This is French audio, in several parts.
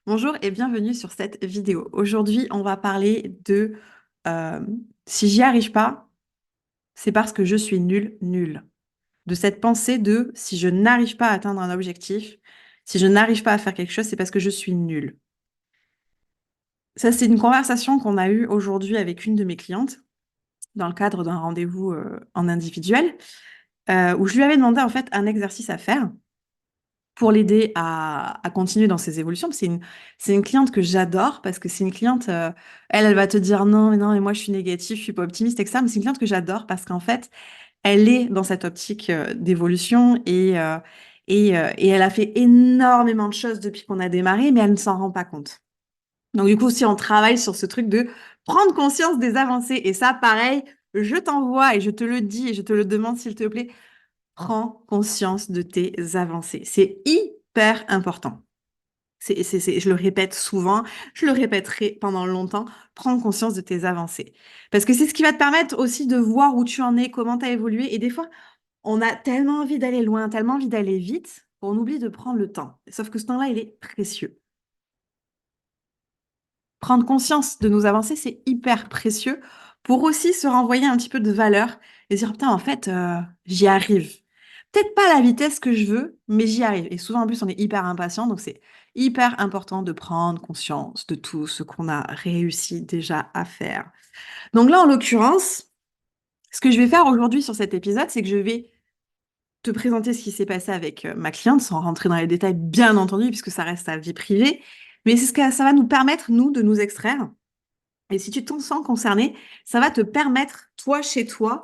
Bonjour et bienvenue sur cette vidéo. Aujourd'hui, on va parler de euh, si j'y arrive pas, c'est parce que je suis nul. De cette pensée de si je n'arrive pas à atteindre un objectif, si je n'arrive pas à faire quelque chose, c'est parce que je suis nul. Ça, c'est une conversation qu'on a eue aujourd'hui avec une de mes clientes dans le cadre d'un rendez-vous en individuel, où je lui avais demandé en fait un exercice à faire pour l'aider à continuer dans ses évolutions. C'est une cliente que j'adore parce que c'est une cliente, elle va te dire non, mais non, mais moi je suis négative, je suis pas optimiste, etc. Mais c'est une cliente que j'adore parce qu'en fait, elle est dans cette optique d'évolution et elle a fait énormément de choses depuis qu'on a démarré, mais elle ne s'en rend pas compte. Donc du coup, si on travaille sur ce truc de prendre conscience des avancées, et ça, pareil, je t'envoie et je te le dis et je te le demande s'il te plaît, prends conscience de tes avancées. C'est hyper important. Je le répète souvent, je le répéterai pendant longtemps. Prends conscience de tes avancées. Parce que c'est ce qui va te permettre aussi de voir où tu en es, comment tu as évolué. Et des fois, on a tellement envie d'aller loin, tellement envie d'aller vite, qu'on oublie de prendre le temps. Sauf que ce temps-là, il est précieux. Prendre conscience de nos avancées, c'est hyper précieux pour aussi se renvoyer un petit peu de valeur et dire, putain, en fait, j'y arrive. Peut-être pas à la vitesse que je veux, mais j'y arrive. Et souvent, en plus, on est hyper impatient, donc c'est hyper important de prendre conscience de tout ce qu'on a réussi déjà à faire. Donc là, en l'occurrence, ce que je vais faire aujourd'hui sur cet épisode, c'est que je vais te présenter ce qui s'est passé avec ma cliente, sans rentrer dans les détails, bien entendu, puisque ça reste sa vie privée. Mais c'est ce que ça va nous permettre, nous, de nous extraire et si tu te sens concerné, ça va te permettre, toi, chez toi,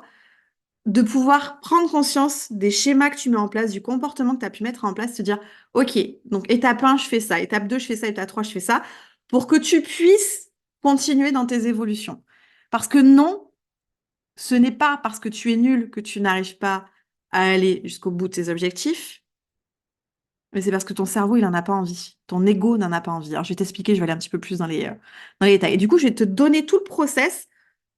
de pouvoir prendre conscience des schémas que tu mets en place, du comportement que tu as pu mettre en place, te dire, OK, donc étape 1, je fais ça, étape 2, je fais ça, étape 3, je fais ça, pour que tu puisses continuer dans tes évolutions. Parce que non, ce n'est pas parce que tu es nul que tu n'arrives pas à aller jusqu'au bout de tes objectifs, mais c'est parce que ton cerveau, il n'en a pas envie. Ton ego n'en a pas envie. Alors, je vais t'expliquer, je vais aller un petit peu plus dans les détails. Et du coup, je vais te donner tout le process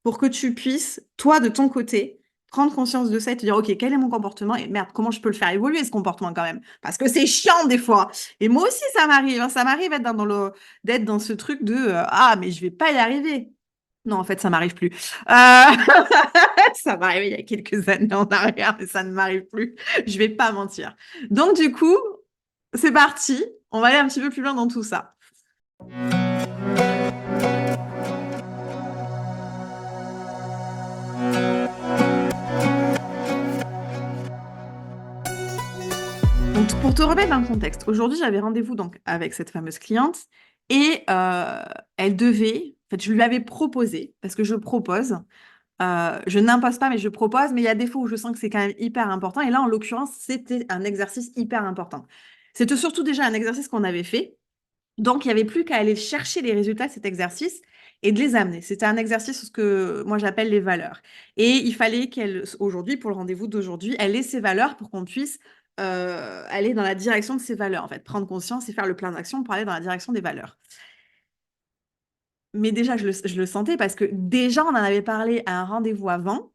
pour que tu puisses, toi, de ton côté, prendre conscience de ça et te dire, OK, quel est mon comportement? Et merde, comment je peux le faire évoluer, ce comportement, quand même? Parce que c'est chiant, des fois. Et moi aussi, ça m'arrive. Hein, ça m'arrive d'être dans ce truc de, ah, mais je vais pas y arriver. Non, en fait, ça m'arrive plus. Ça m'arrivait il y a quelques années en arrière, mais ça ne m'arrive plus. Je vais pas mentir. Donc, du coup, c'est parti. On va aller un petit peu plus loin dans tout ça. Donc, pour te remettre dans le contexte, aujourd'hui, j'avais rendez-vous donc avec cette fameuse cliente et elle devait, en fait, je lui avais proposé, parce que je propose, je n'impose pas, mais je propose, mais il y a des fois où je sens que c'est quand même hyper important. Et là, en l'occurrence, c'était un exercice hyper important. C'était surtout déjà un exercice qu'on avait fait. Donc, il n'y avait plus qu'à aller chercher les résultats de cet exercice et de les amener. C'était un exercice ce que moi j'appelle les valeurs. Et il fallait qu'elle, aujourd'hui, pour le rendez-vous d'aujourd'hui, elle ait ses valeurs pour qu'on puisse aller dans la direction de ses valeurs, en fait, prendre conscience et faire le plan d'action pour aller dans la direction des valeurs. Mais déjà, je le sentais parce que déjà, on en avait parlé à un rendez-vous avant.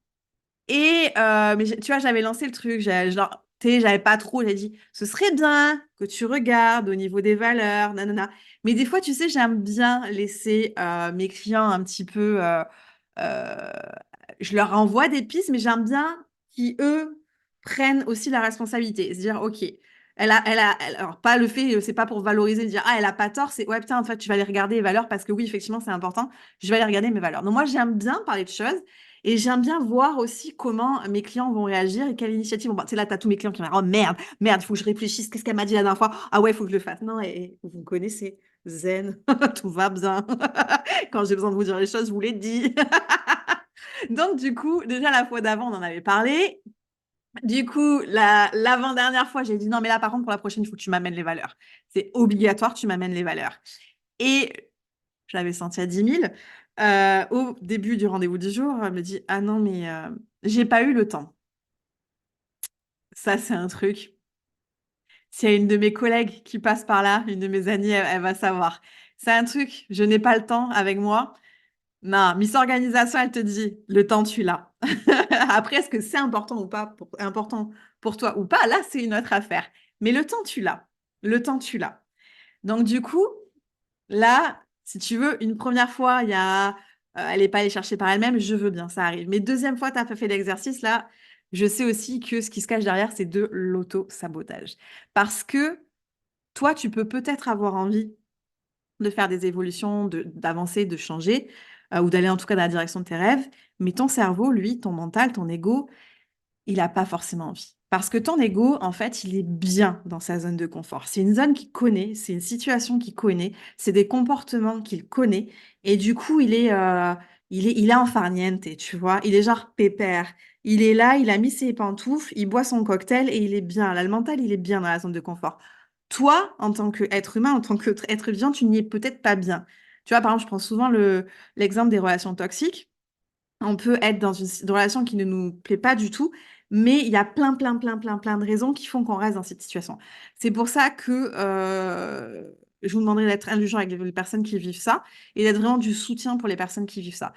Et mais tu vois, j'avais lancé le truc, genre, tu sais, j'avais pas trop, j'ai dit, ce serait bien que tu regardes au niveau des valeurs, nanana. Mais des fois, tu sais, j'aime bien laisser mes clients un petit peu, euh, je leur envoie des pistes, mais j'aime bien qu'ils, eux, prennent aussi la responsabilité. Se dire, OK, alors pas le fait, c'est pas pour valoriser, dire, ah, elle a pas tort, c'est, ouais, putain, en fait, tu vas aller regarder les valeurs parce que oui, effectivement, c'est important, je vais aller regarder mes valeurs. Donc, moi, j'aime bien parler de choses. Et j'aime bien voir aussi comment mes clients vont réagir et quelle initiative. Bon, bah, tu sais, là, tu as tous mes clients qui vont dire, oh merde, merde, il faut que je réfléchisse. Qu'est-ce qu'elle m'a dit la dernière fois? Ah ouais, il faut que je le fasse. Non, et vous me connaissez, zen, tout va bien. Quand j'ai besoin de vous dire les choses, je vous les dis. Donc, du coup, déjà la fois d'avant, on en avait parlé. Du coup, l'avant-dernière fois, j'ai dit non, mais là, par contre, pour la prochaine, il faut que tu m'amènes les valeurs. C'est obligatoire, tu m'amènes les valeurs. Et je l'avais senti à 10 000. Au début du rendez-vous du jour, elle me dit, ah non, mais j'ai pas eu le temps. Ça, c'est un truc. S'il y a une de mes collègues qui passe par là, une de mes amies, elle va savoir. C'est un truc, je n'ai pas le temps avec moi. Non, Miss Organisation, elle te dit, le temps, tu l'as. Après, est-ce que c'est important ou pas, important pour toi ou pas? Là, c'est une autre affaire. Mais le temps, tu l'as. Le temps, tu l'as. Donc, du coup, Là, si tu veux, une première fois, elle n'est pas allée chercher par elle-même, je veux bien, ça arrive. Mais deuxième fois, tu n'as pas fait l'exercice, là, je sais aussi que ce qui se cache derrière, c'est de l'auto-sabotage. Parce que toi, tu peux peut-être avoir envie de faire des évolutions, d'avancer, de changer, ou d'aller en tout cas dans la direction de tes rêves, mais ton cerveau, lui, ton mental, ton ego, il n'a pas forcément envie. Parce que ton ego, en fait, il est bien dans sa zone de confort. C'est une zone qu'il connaît, c'est une situation qu'il connaît, c'est des comportements qu'il connaît. Et du coup, il est en farniente, tu vois. Il est genre pépère. Il est là, il a mis ses pantoufles, il boit son cocktail et il est bien. Là, le mental, il est bien dans la zone de confort. Toi, en tant qu'être humain, en tant qu'être vivant, tu n'y es peut-être pas bien. Tu vois, par exemple, je prends souvent l'exemple des relations toxiques. On peut être dans une relation qui ne nous plaît pas du tout, mais il y a plein, plein, plein, plein, plein de raisons qui font qu'on reste dans cette situation. C'est pour ça que je vous demanderai d'être indulgent avec les personnes qui vivent ça et d'être vraiment du soutien pour les personnes qui vivent ça.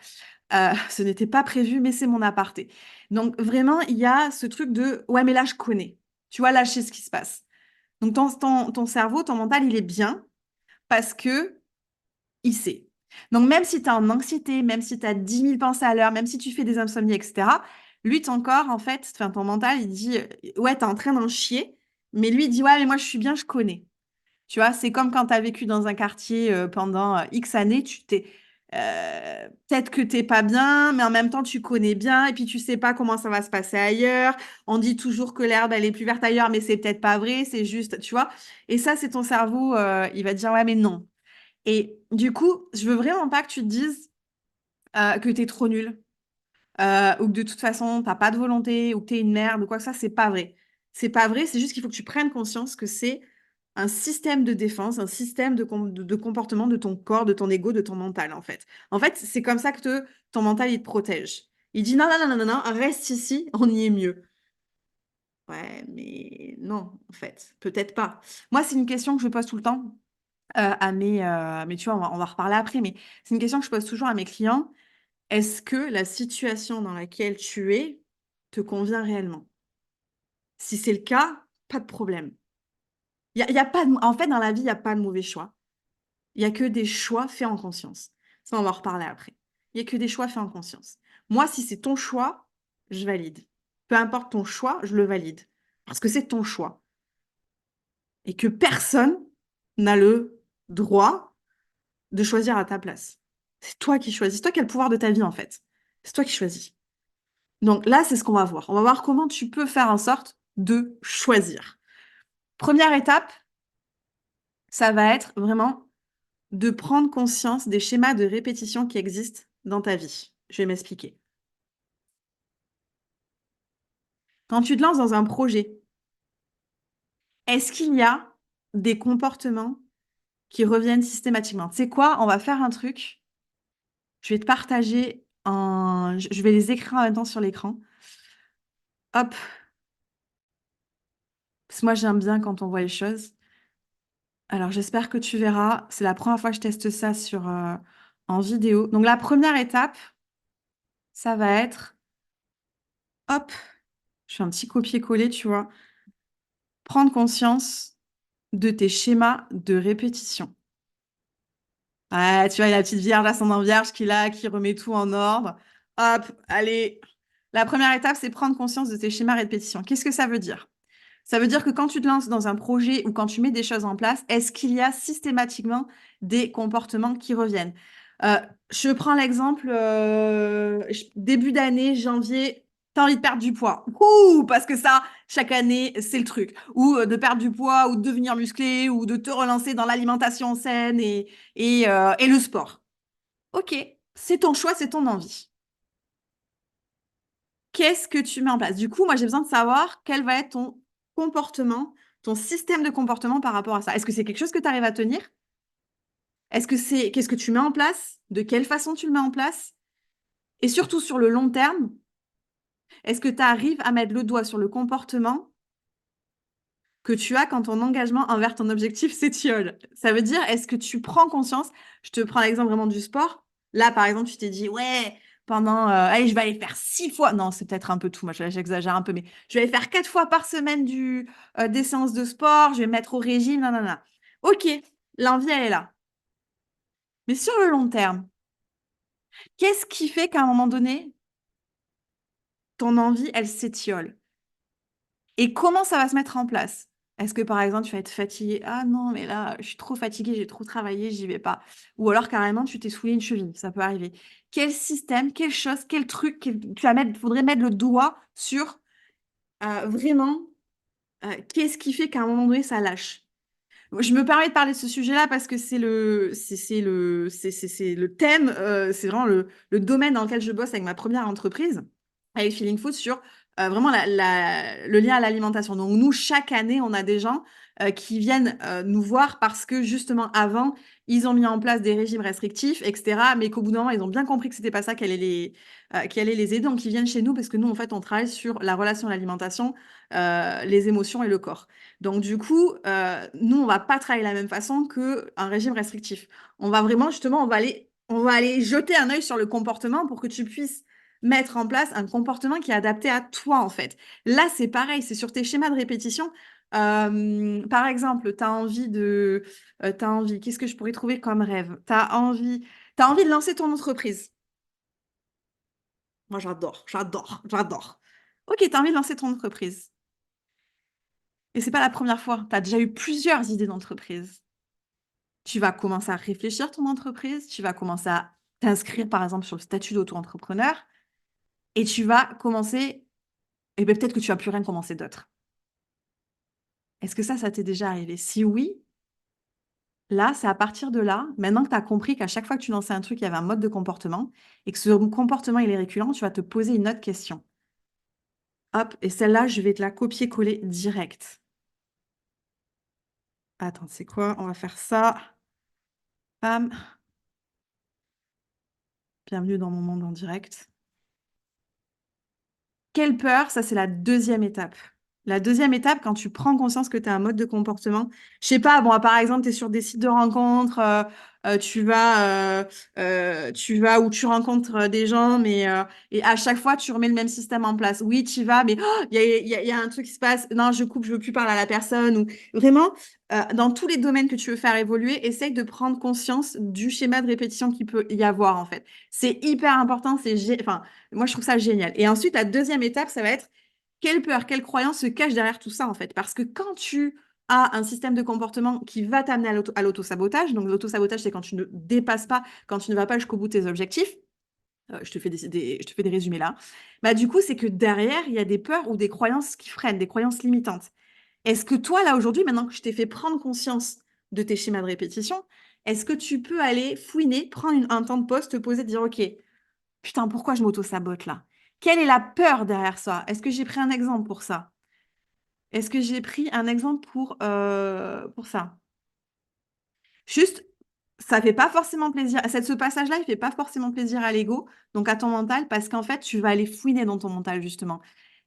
Ce n'était pas prévu, mais c'est mon aparté. Donc vraiment, il y a ce truc de ouais, mais là, je connais. Tu vois, là, je sais ce qui se passe. Donc ton cerveau, ton mental, il est bien parce que il sait. Donc, même si tu es en anxiété, même si tu as 10 000 pensées à l'heure, même si tu fais des insomnies, etc., lui, ton corps, en fait, enfin, ton mental, il dit, ouais, tu es en train d'en chier, mais lui, il dit, ouais, mais moi, je suis bien, je connais. Tu vois, c'est comme quand tu as vécu dans un quartier pendant X années, peut-être que t'es pas bien, mais en même temps, tu connais bien, et puis tu sais pas comment ça va se passer ailleurs. On dit toujours que l'herbe, elle est plus verte ailleurs, mais c'est peut-être pas vrai, c'est juste, tu vois. Et ça, c'est ton cerveau, il va te dire, ouais, mais non. Et du coup, je veux vraiment pas que tu te dises que tu es trop nul ou que de toute façon, t'as pas de volonté ou que tu es une merde ou quoi que ça, c'est pas vrai. C'est pas vrai, c'est juste qu'il faut que tu prennes conscience que c'est un système de défense, un système de comportement de ton corps, de ton ego, de ton mental, en fait. En fait, c'est comme ça que ton mental, il te protège. Il dit non, non, non, non, non, non, reste ici, on y est mieux. Ouais, mais non, en fait, peut-être pas. Moi, c'est une question que je pose tout le temps mais tu vois, on va reparler après, mais c'est une question que je pose toujours à mes clients. Est-ce que la situation dans laquelle tu es te convient réellement? Si c'est le cas, pas de problème. Il y a pas en fait, dans la vie, il n'y a pas de mauvais choix. Il n'y a que des choix faits en conscience. Ça, on va en reparler après. Il n'y a que des choix faits en conscience. Moi, si c'est ton choix, je valide. Peu importe ton choix, je le valide. Parce que c'est ton choix. Et que personne n'a le droit de choisir à ta place. C'est toi qui choisis. C'est toi qui as le pouvoir de ta vie, en fait. C'est toi qui choisis. Donc là, c'est ce qu'on va voir. On va voir comment tu peux faire en sorte de choisir. Première étape, ça va être vraiment de prendre conscience des schémas de répétition qui existent dans ta vie. Je vais m'expliquer. Quand tu te lances dans un projet, est-ce qu'il y a des comportements qui reviennent systématiquement? Tu sais quoi? On va faire un truc. Je vais te partager je vais les écrire en même temps sur l'écran. Hop, parce que moi, j'aime bien quand on voit les choses. Alors, j'espère que tu verras. C'est la première fois que je teste ça en vidéo. Donc, la première étape, ça va être, hop, je fais un petit copier-coller, tu vois. Prendre conscience de tes schémas de répétition. Ouais, tu vois, il y a la petite vierge, ascendant vierge qui remet tout en ordre. Hop, allez. La première étape, c'est prendre conscience de tes schémas de répétition. Qu'est-ce que ça veut dire? Ça veut dire que quand tu te lances dans un projet ou quand tu mets des choses en place, est-ce qu'il y a systématiquement des comportements qui reviennent? Euh, je prends l'exemple, début d'année, janvier, t'as envie de perdre du poids. Ouh, parce que ça, chaque année, c'est le truc. Ou de perdre du poids, ou de devenir musclé, ou de te relancer dans l'alimentation saine et le sport. Ok, c'est ton choix, c'est ton envie. Qu'est-ce que tu mets en place? Du coup, moi, j'ai besoin de savoir quel va être ton comportement, ton système de comportement par rapport à ça. Est-ce que c'est quelque chose que tu arrives à tenir? Qu'est-ce que tu mets en place? De quelle façon tu le mets en place? Et surtout sur le long terme, est-ce que tu arrives à mettre le doigt sur le comportement que tu as quand ton engagement envers ton objectif s'étiole? Ça veut dire, est-ce que tu prends conscience? Je te prends l'exemple vraiment du sport. Là, par exemple, tu t'es dit, ouais, allez, je vais aller faire 6 fois. Non, c'est peut-être un peu tout. Moi, j'exagère un peu, mais je vais aller faire 4 fois par semaine des séances de sport. Je vais me mettre au régime. Non, non, non. Ok, l'envie, elle est là. Mais sur le long terme, qu'est-ce qui fait qu'à un moment donné, ton envie, elle s'étiole? Et comment ça va se mettre en place? Est-ce que, par exemple, tu vas être fatigué? Ah non, mais là, je suis trop fatiguée, j'ai trop travaillé, j'y vais pas. Ou alors, carrément, tu t'es saoulé une cheville, ça peut arriver. Quel système, quelle chose, quel truc, tu vas mettre, faudrait mettre le doigt sur vraiment, qu'est-ce qui fait qu'à un moment donné, ça lâche? Je me permets de parler de ce sujet-là parce que c'est le thème, c'est vraiment le domaine dans lequel je bosse avec ma première entreprise, avec Feeling Food, sur vraiment le lien à l'alimentation. Donc, nous, chaque année, on a des gens qui viennent nous voir parce que justement, avant, ils ont mis en place des régimes restrictifs, etc. Mais qu'au bout d'un moment, ils ont bien compris que c'était pas ça qui allait les aider. Donc, ils viennent chez nous parce que nous, en fait, on travaille sur la relation à l'alimentation, les émotions et le corps. Donc, du coup, nous, on va pas travailler de la même façon qu'un régime restrictif. On va vraiment, justement, on va aller jeter un œil sur le comportement pour que tu puisses mettre en place un comportement qui est adapté à toi, en fait. Là, c'est pareil, c'est sur tes schémas de répétition. Par exemple, t'as envie, qu'est-ce que je pourrais trouver comme rêve? T'as envie de lancer ton entreprise. Moi, j'adore, j'adore, j'adore. Ok, t'as envie de lancer ton entreprise. Et c'est pas la première fois. Tu as déjà eu plusieurs idées d'entreprise. Tu vas commencer à réfléchir ton entreprise, tu vas commencer à t'inscrire par exemple sur le statut d'auto-entrepreneur et tu vas commencer, et ben, peut-être que tu vas plus rien commencer d'autre. Est-ce que ça t'est déjà arrivé? Si oui, là, c'est à partir de là, maintenant que tu as compris qu'à chaque fois que tu lançais un truc, il y avait un mode de comportement et que ce comportement il est récurrent, tu vas te poser une autre question. Hop, et celle-là, je vais te la copier-coller direct. Attends, c'est quoi? On va faire ça. Pam. Bienvenue dans mon monde en direct. Quelle peur, ça c'est la deuxième étape. La deuxième étape, quand tu prends conscience que tu as un mode de comportement, je sais pas, bon, par exemple, tu es sur des sites de rencontres, tu vas où tu rencontres des gens, mais et à chaque fois, tu remets le même système en place. Oui, tu y vas, mais oh, il y a un truc qui se passe. Non, je coupe, je veux plus parler à la personne. Ou vraiment, dans tous les domaines que tu veux faire évoluer, essaye de prendre conscience du schéma de répétition qu'il peut y avoir, en fait. C'est hyper important, enfin, moi, je trouve ça génial. Et ensuite, la deuxième étape, ça va être quelle peur, quelle croyance se cache derrière tout ça, en fait. Parce que quand tu as un système de comportement qui va t'amener à l'autosabotage, donc l'autosabotage, c'est quand tu ne dépasses pas, quand tu ne vas pas jusqu'au bout de tes objectifs, je te fais des résumés là, bah, du coup, c'est que derrière, il y a des peurs ou des croyances qui freinent, des croyances limitantes. Est-ce que toi, là, aujourd'hui, maintenant que je t'ai fait prendre conscience de tes schémas de répétition, est-ce que tu peux aller fouiner, prendre un temps de pause, te poser, te dire, OK, putain, pourquoi je m'auto-sabote là? Quelle est la peur derrière ça? Est-ce que j'ai pris un exemple pour ça? Est-ce que j'ai pris un exemple pour ça? Juste, ça fait pas forcément plaisir. Ce passage-là, il fait pas forcément plaisir à l'ego, donc à ton mental, parce qu'en fait, tu vas aller fouiner dans ton mental, justement.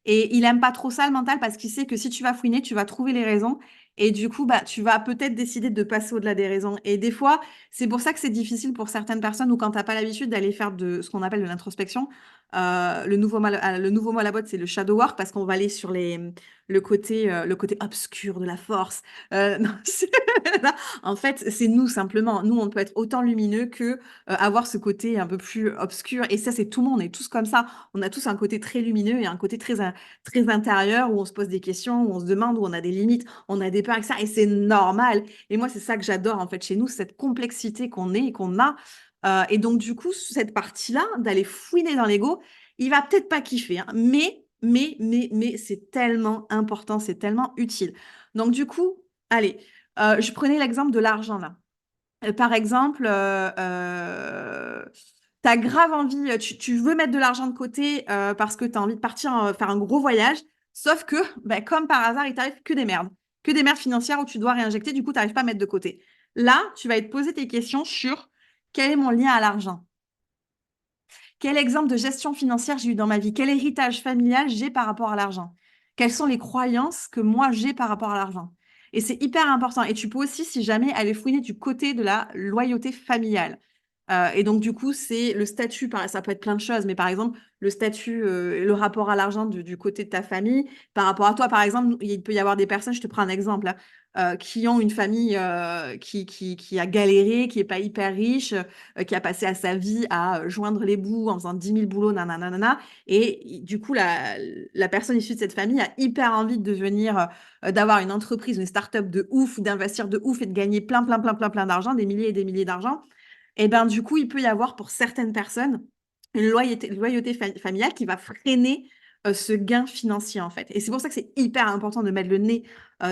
Et il aime pas trop ça, le mental, parce qu'il sait que si tu vas fouiner, tu vas trouver les raisons. Et du coup, bah, tu vas peut-être décider de passer au-delà des raisons. Et des fois, c'est pour ça que c'est difficile pour certaines personnes ou quand tu n'as pas l'habitude d'aller faire de ce qu'on appelle de l'introspection. Le nouveau mot à la botte, c'est le shadow work, parce qu'on va aller sur le côté obscur de la force. Non, en fait, c'est nous simplement. Nous, on peut être autant lumineux que avoir ce côté un peu plus obscur. Et ça, c'est tout le monde. On est tous comme ça. On a tous un côté très lumineux et un côté très intérieur où on se pose des questions, où on se demande, où on a des limites, on a des peurs avec ça. Et c'est normal. Et moi, c'est ça que j'adore en fait chez nous, cette complexité qu'on est et qu'on a. Et donc, du coup, cette partie-là, d'aller fouiner dans l'ego, il va peut-être pas kiffer, hein, mais c'est tellement important, c'est tellement utile. Donc, du coup, allez, je prenais l'exemple de l'argent là. Par exemple, tu as grave envie, tu veux mettre de l'argent de côté parce que tu as envie de partir faire un gros voyage, sauf que, bah, comme par hasard, il t'arrive que des merdes financières où tu dois réinjecter, du coup, tu n'arrives pas à mettre de côté. Là, tu vas te poser tes questions sur quel est mon lien à l'argent? Quel exemple de gestion financière j'ai eu dans ma vie? Quel héritage familial j'ai par rapport à l'argent? Quelles sont les croyances que moi j'ai par rapport à l'argent? Et c'est hyper important. Et tu peux aussi, si jamais, aller fouiner du côté de la loyauté familiale. Et donc, du coup, c'est le statut, ça peut être plein de choses, mais par exemple, le statut, le rapport à l'argent du côté de ta famille, par rapport à toi, par exemple, il peut y avoir des personnes, je te prends un exemple, là, qui ont une famille qui a galéré, qui est pas hyper riche, qui a passé à sa vie à joindre les bouts en faisant 10 000 boulots, nanana, nanana. Et du coup, la personne issue de cette famille a hyper envie de devenir, d'avoir une entreprise, une start-up de ouf, d'investir de ouf et de gagner plein, plein, plein, plein, plein d'argent, des milliers et des milliers d'argent. Et ben du coup, il peut y avoir pour certaines personnes une loyauté familiale qui va freiner ce gain financier en fait. Et c'est pour ça que c'est hyper important de mettre le nez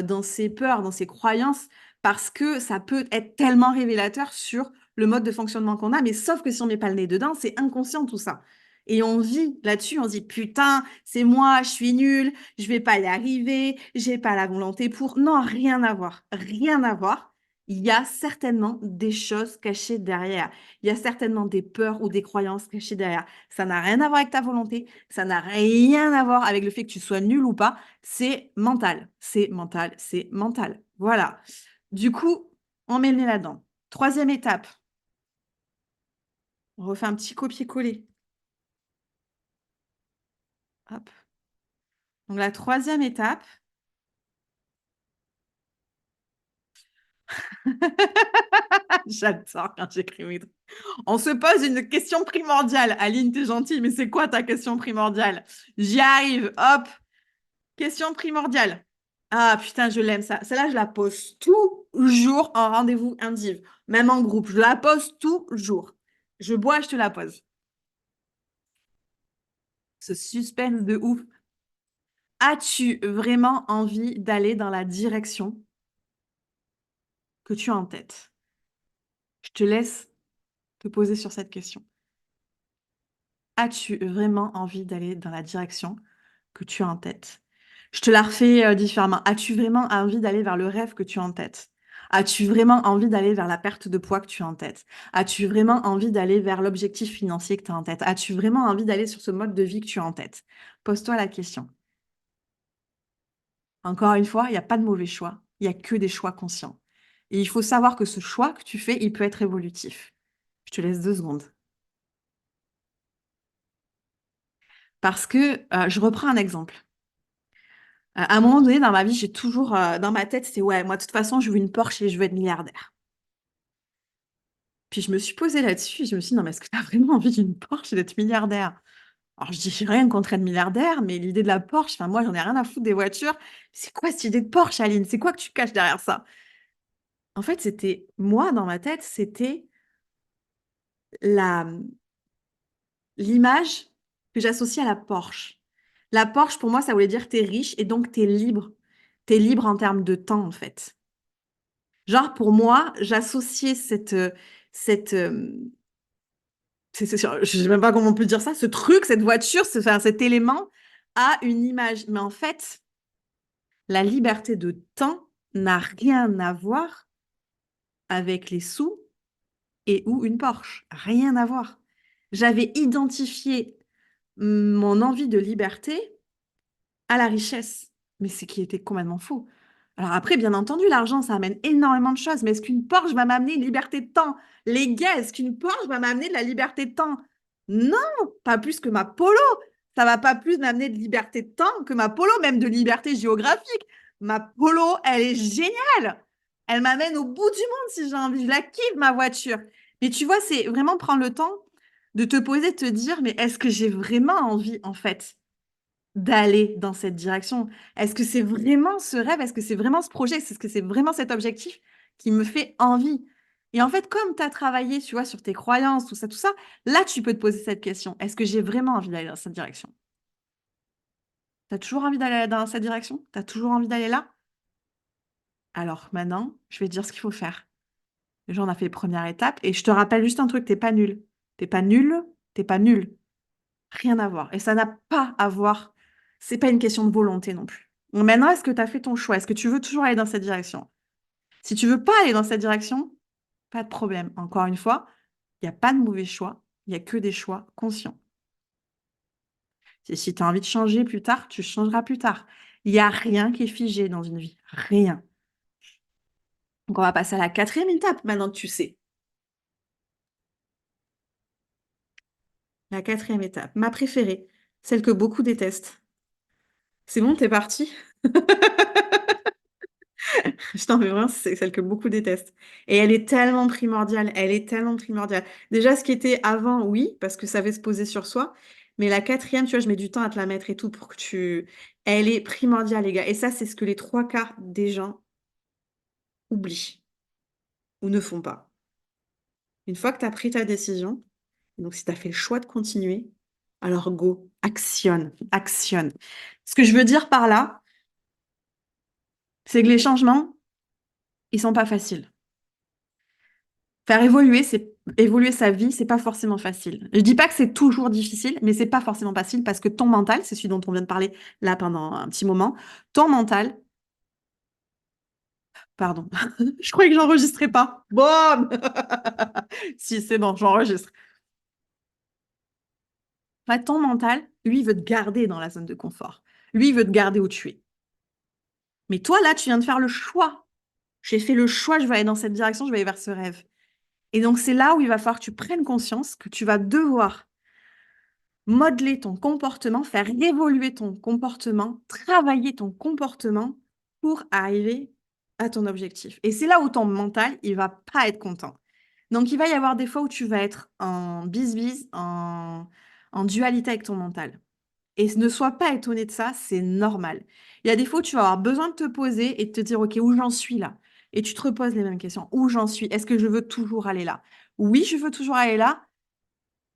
dans ses peurs, dans ses croyances, parce que ça peut être tellement révélateur sur le mode de fonctionnement qu'on a, mais sauf que si on met pas le nez dedans, c'est inconscient tout ça. Et on vit là-dessus, on se dit putain, c'est moi, je suis nulle, je vais pas y arriver, j'ai pas la volonté pour. Non, rien à voir, rien à voir. Il y a certainement des choses cachées derrière. Il y a certainement des peurs ou des croyances cachées derrière. Ça n'a rien à voir avec ta volonté. Ça n'a rien à voir avec le fait que tu sois nul ou pas. C'est mental. C'est mental. C'est mental. Voilà. Du coup, on met le nez là-dedans. Troisième étape. On refait un petit copier-coller. Hop. Donc, la troisième étape. J'adore quand j'écris mes trucs. On se pose une question primordiale. Aline, t'es gentille, mais c'est quoi ta question primordiale? J'y arrive. Hop. Question primordiale. Ah putain, je l'aime ça. Celle-là, je la pose toujours en rendez-vous indiv, même en groupe. Je la pose toujours. Je bois, je te la pose. Ce suspense de ouf. As-tu vraiment envie d'aller dans la direction que tu as en tête? Je te laisse te poser sur cette question. As-tu vraiment envie d'aller dans la direction que tu as en tête? Je te la refais différemment. As-tu vraiment envie d'aller vers le rêve que tu as en tête? As-tu vraiment envie d'aller vers la perte de poids que tu as en tête? As-tu vraiment envie d'aller vers l'objectif financier que tu as en tête? As-tu vraiment envie d'aller sur ce mode de vie que tu as en tête? Pose-toi la question. Encore une fois, il n'y a pas de mauvais choix. Il n'y a que des choix conscients. Et il faut savoir que ce choix que tu fais, il peut être évolutif. Je te laisse 2 secondes. Parce que je reprends un exemple. À un moment donné dans ma vie, j'ai toujours dans ma tête, c'est ouais, moi de toute façon, je veux une Porsche et je veux être milliardaire. Puis je me suis posée là-dessus et je me suis dit, non, mais est-ce que tu as vraiment envie d'une Porsche et d'être milliardaire? Alors je dis j'ai rien contre être milliardaire, mais l'idée de la Porsche, enfin moi j'en ai rien à foutre des voitures. C'est quoi cette idée de Porsche, Aline? C'est quoi que tu caches derrière ça? En fait, c'était moi dans ma tête, c'était la l'image que j'associe à la Porsche. La Porsche, pour moi, ça voulait dire t'es riche et donc t'es libre. T'es libre en termes de temps, en fait. Genre, pour moi, j'associais cette, je sais même pas comment on peut dire ça, ce truc, cette voiture, enfin, cet élément à une image. Mais en fait, la liberté de temps n'a rien à voir avec les sous et ou une Porsche. Rien à voir. J'avais identifié mon envie de liberté à la richesse. Mais c'est qui était complètement faux. Alors après, bien entendu, l'argent, ça amène énormément de choses. Mais est-ce qu'une Porsche va m'amener une liberté de temps? Les gars, est-ce qu'une Porsche va m'amener de la liberté de temps? Non, pas plus que ma Polo. Ça va pas plus m'amener de liberté de temps que ma Polo, même de liberté géographique. Ma Polo, elle est géniale. Elle m'amène au bout du monde si j'ai envie. Je la kiffe, ma voiture. Mais tu vois, c'est vraiment prendre le temps de te poser, de te dire, mais est-ce que j'ai vraiment envie, en fait, d'aller dans cette direction? Est-ce que c'est vraiment ce rêve? Est-ce que c'est vraiment ce projet? Est-ce que c'est vraiment cet objectif qui me fait envie? Et en fait, comme tu as travaillé, tu vois, sur tes croyances, tout ça, là, tu peux te poser cette question. Est-ce que j'ai vraiment envie d'aller dans cette direction? Tu as toujours envie d'aller dans cette direction? Tu as toujours envie d'aller là? Alors maintenant, je vais te dire ce qu'il faut faire. Déjà, on a fait les premières étapes et je te rappelle juste un truc, t'es pas nul. T'es pas nul, t'es pas nul. Rien à voir. Et ça n'a pas à voir. C'est pas une question de volonté non plus. Donc maintenant, est-ce que tu as fait ton choix? Est-ce que tu veux toujours aller dans cette direction? Si tu veux pas aller dans cette direction, pas de problème. Encore une fois, il n'y a pas de mauvais choix. Il n'y a que des choix conscients. Et si tu as envie de changer plus tard, tu changeras plus tard. Il n'y a rien qui est figé dans une vie. Rien. Donc on va passer à la quatrième étape maintenant que tu sais. La quatrième étape, ma préférée, celle que beaucoup détestent. C'est bon, t'es parti? Je t'en fais vraiment, c'est celle que beaucoup détestent. Et elle est tellement primordiale, elle est tellement primordiale. Déjà, ce qui était avant, oui, parce que ça avait se poser sur soi. Mais la quatrième, tu vois, je mets du temps à te la mettre et tout pour que tu... Elle est primordiale, les gars. Et ça, c'est ce que les trois quarts des gens oublient ou ne font pas. Une fois que tu as pris ta décision, donc si tu as fait le choix de continuer, alors go, actionne, actionne. Ce que je veux dire par là, c'est que les changements, ils sont pas faciles. Faire évoluer, c'est évoluer sa vie, c'est pas forcément facile. Je dis pas que c'est toujours difficile, mais c'est pas forcément facile parce que ton mental, c'est celui dont on vient de parler là pendant un petit moment, ton mental, pardon, je croyais que j'enregistrais pas. Bon, si c'est bon, j'enregistre. Enfin, ton mental, lui, il veut te garder dans la zone de confort. Lui, il veut te garder où tu es. Mais toi, là, tu viens de faire le choix. J'ai fait le choix, je vais aller dans cette direction, je vais aller vers ce rêve. Et donc, c'est là où il va falloir que tu prennes conscience que tu vas devoir modeler ton comportement, faire évoluer ton comportement, travailler ton comportement pour arriver à ton objectif. Et c'est là où ton mental, il va pas être content. Donc, il va y avoir des fois où tu vas être en bis-bis, en dualité avec ton mental. Et ne sois pas étonné de ça, c'est normal. Il y a des fois où tu vas avoir besoin de te poser et de te dire, OK, où j'en suis là? Et tu te reposes les mêmes questions. Où j'en suis? Est-ce que je veux toujours aller là? Oui, je veux toujours aller là.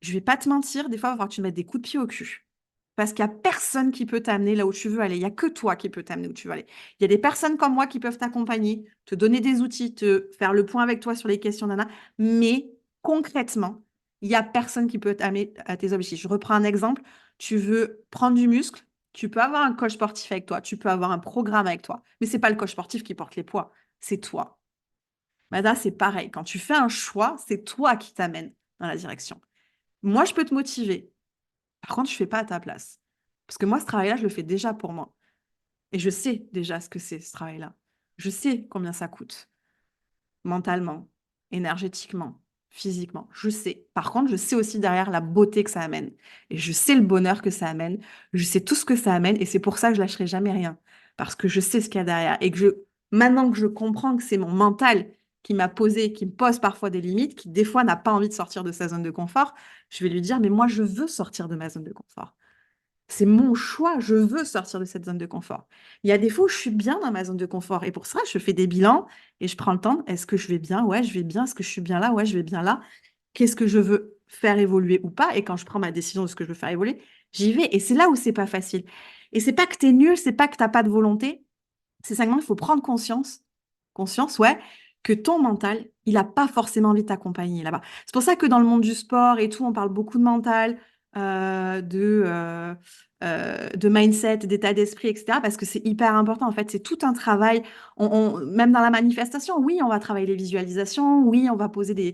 Je vais pas te mentir, des fois, il va falloir que tu te mettes des coups de pied au cul. Parce qu'il y a personne qui peut t'amener là où tu veux aller. Il y a que toi qui peux t'amener où tu veux aller. Il y a des personnes comme moi qui peuvent t'accompagner, te donner des outils, te faire le point avec toi sur les questions, nana. Mais concrètement, il y a personne qui peut t'amener à tes objectifs. Je reprends un exemple. Tu veux prendre du muscle, tu peux avoir un coach sportif avec toi, tu peux avoir un programme avec toi. Mais c'est pas le coach sportif qui porte les poids, c'est toi. Bah là, c'est pareil. Quand tu fais un choix, c'est toi qui t'amène dans la direction. Moi, je peux te motiver. Par contre, je fais pas à ta place. Parce que moi, ce travail-là, je le fais déjà pour moi. Et je sais déjà ce que c'est, ce travail-là. Je sais combien ça coûte, mentalement, énergétiquement, physiquement. Je sais. Par contre, je sais aussi derrière la beauté que ça amène. Et je sais le bonheur que ça amène. Je sais tout ce que ça amène. Et c'est pour ça que je lâcherai jamais rien. Parce que je sais ce qu'il y a derrière. Et que maintenant que je comprends que c'est mon mental qui m'a posé, qui me pose parfois des limites, qui des fois n'a pas envie de sortir de sa zone de confort, je vais lui dire, mais moi, je veux sortir de ma zone de confort. C'est mon choix, je veux sortir de cette zone de confort. Il y a des fois où je suis bien dans ma zone de confort et pour ça, je fais des bilans et je prends le temps. Est-ce que je vais bien? Ouais, je vais bien. Est-ce que je suis bien là? Ouais, je vais bien là. Qu'est-ce que je veux faire évoluer ou pas? Et quand je prends ma décision de ce que je veux faire évoluer, j'y vais. Et c'est là où c'est pas facile. Et c'est pas que tu es nul, c'est pas que t'as pas de volonté. C'est simplement qu'il faut prendre conscience, ouais, que ton mental, il n'a pas forcément envie de t'accompagner là-bas. C'est pour ça que dans le monde du sport et tout, on parle beaucoup de mental, de mindset, d'état d'esprit, etc. Parce que c'est hyper important. En fait, c'est tout un travail. Même dans la manifestation, oui, on va travailler les visualisations. Oui, on va poser des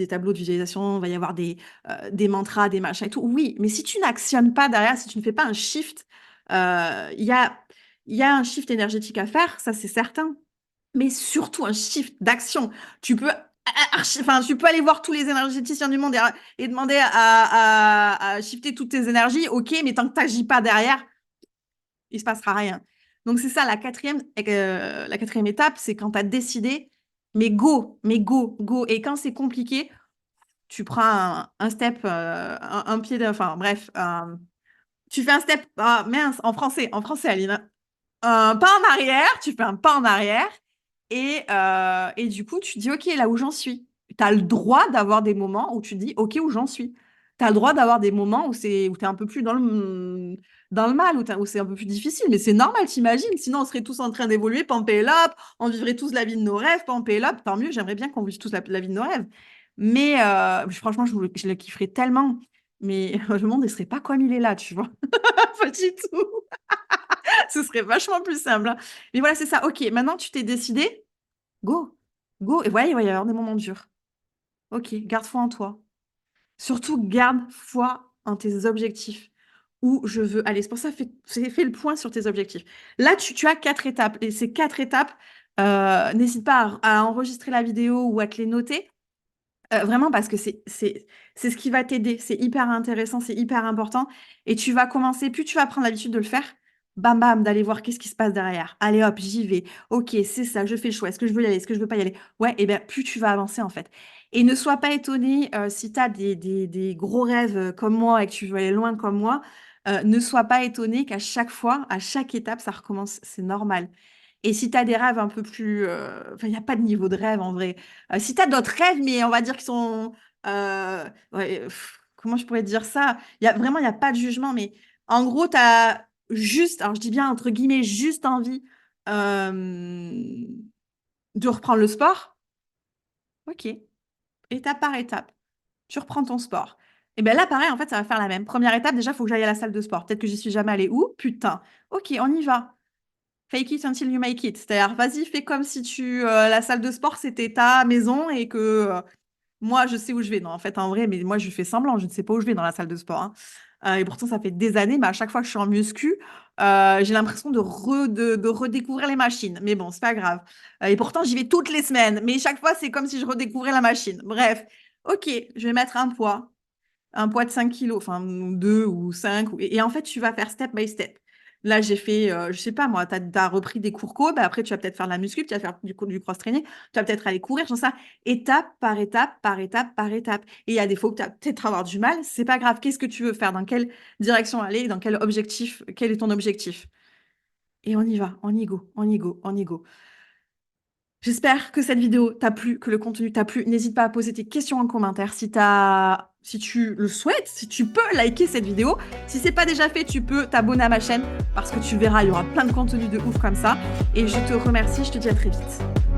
tableaux de visualisation. On va y avoir des mantras, des machins et tout. Oui, mais si tu n'actionnes pas derrière, si tu ne fais pas un shift, il y a un shift énergétique à faire, ça c'est certain, mais surtout un shift d'action. Tu peux, enfin, tu peux aller voir tous les énergéticiens du monde et demander à shifter toutes tes énergies, ok, mais tant que tu n'agis pas derrière, il se passera rien. Donc c'est ça, la quatrième étape, c'est quand tu as décidé, mais go, go. Et quand c'est compliqué, tu prends un step, un pied, enfin bref, tu fais un step, ah mince, en français, Aline, un pas en arrière, tu fais un pas en arrière et du coup, tu dis, OK, là où j'en suis. Tu as le droit d'avoir des moments où tu dis, OK, où j'en suis. Tu as le droit d'avoir des moments où tu es un peu plus dans le mal, où c'est un peu plus difficile. Mais c'est normal, t'imagines. Sinon, on serait tous en train d'évoluer, pump it up, on vivrait tous la vie de nos rêves, pump it up. Tant mieux, j'aimerais bien qu'on vive tous la vie de nos rêves. Mais franchement, je le kifferais tellement. Mais le monde ne serait pas comme il est là, tu vois. Pas du tout. Ce serait vachement plus simple, hein. Mais voilà, c'est ça. Ok, maintenant tu t'es décidé, go, go. Et voilà, il va y avoir des moments durs. Ok, garde foi en toi. Surtout, garde foi en tes objectifs. Où je veux aller. C'est pour ça, fais le point sur tes objectifs. Là, tu as quatre étapes. Et ces quatre étapes, n'hésite pas à enregistrer la vidéo ou à te les noter. Vraiment parce que c'est ce qui va t'aider. C'est hyper intéressant, c'est hyper important. Et tu vas commencer, plus tu vas prendre l'habitude de le faire, bam bam, d'aller voir qu'est-ce qui se passe derrière. Allez hop, j'y vais. Ok, c'est ça, je fais le choix. Est-ce que je veux y aller? Est-ce que je veux pas y aller? Ouais, et bien plus tu vas avancer en fait. Et ne sois pas étonné si tu as des gros rêves comme moi et que tu veux aller loin comme moi. Ne sois pas étonné qu'à chaque fois, à chaque étape, ça recommence. C'est normal. Et si tu as des rêves un peu plus... Enfin, il n'y a pas de niveau de rêve en vrai. Si tu as d'autres rêves, mais on va dire qu'ils sont... ouais, comment je pourrais dire ça? Vraiment, il n'y a pas de jugement, mais en gros, tu as juste, alors je dis bien entre guillemets, juste envie euh, de reprendre le sport. Ok, étape par étape, tu reprends ton sport. Et bien là, pareil, en fait, ça va faire la même. Première étape, déjà, il faut que j'aille à la salle de sport. Peut-être que j'y suis jamais allée. Où? Putain. Ok, on y va. Fake it until you make it. C'est-à-dire, vas-y, fais comme si la salle de sport, c'était ta maison et que moi, je sais où je vais. Non, en fait, en vrai, mais moi, je fais semblant. Je ne sais pas où je vais dans la salle de sport, hein. Et pourtant, ça fait des années, mais à chaque fois que je suis en muscu, j'ai l'impression de redécouvrir les machines. Mais bon, c'est pas grave. Et pourtant, j'y vais toutes les semaines. Mais chaque fois, c'est comme si je redécouvrais la machine. Bref, ok, je vais mettre un poids de 5 kilos, enfin 2 ou 5. Et en fait, tu vas faire step by step. Là, j'ai fait, je sais pas moi, tu as repris des cours co, bah après, tu vas peut-être faire de la muscu, tu vas faire du cross-training, tu vas peut-être aller courir, j'en sais rien. Étape par étape, par étape, par étape. Et il y a des fois où tu vas peut-être avoir du mal, c'est pas grave. Qu'est-ce que tu veux faire? Dans quelle direction aller? Dans quel objectif? Quel est ton objectif? Et on y va, on y go, on y go, on y go. J'espère que cette vidéo t'a plu, que le contenu t'a plu. N'hésite pas à poser tes questions en commentaire si tu le souhaites, si tu peux liker cette vidéo. Si c'est pas déjà fait, tu peux t'abonner à ma chaîne parce que tu verras, il y aura plein de contenus de ouf comme ça. Et je te remercie, je te dis à très vite.